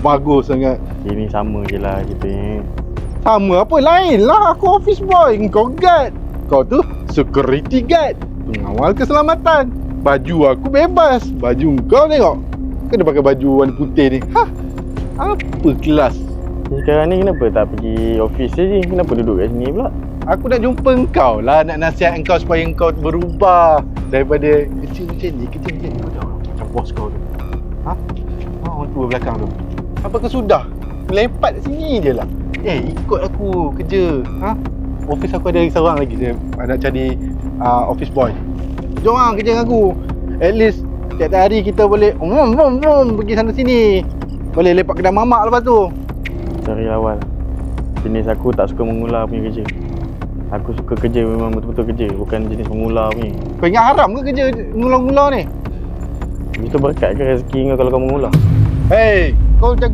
bagus sangat. Ini sama je lah kita ni. Sama apa, lain lah. Aku office boy, kau guard. Kau tu security guard, pengawal keselamatan. Baju aku bebas, baju kau tengok. Kena pakai baju warna putih ni. Apa kelas? Sekarang ni kenapa tak pergi office je? Kenapa duduk kat sini pula? Aku nak jumpa engkau lah, nak nasihat engkau supaya engkau berubah daripada kerja macam ni macam bos kau tu. Orang tua belakang tu. Apa kau sudah melepat sini je lah. Ikut aku kerja. Office aku ada seorang lagi, saya nak cari office boy. Jom kerja dengan aku. At least tiap-tiap hari kita boleh pergi sana sini. Boleh lepak kedai mamak lepas tu. Sorry awal, jenis aku tak suka mengular punya kerja. Aku suka kerja memang betul-betul kerja, bukan jenis mengular punya. Kau ingat haram ke kerja mengular-ngular ni? Itu berkat ke rezeki kau kalau kau mengular? Kau jaga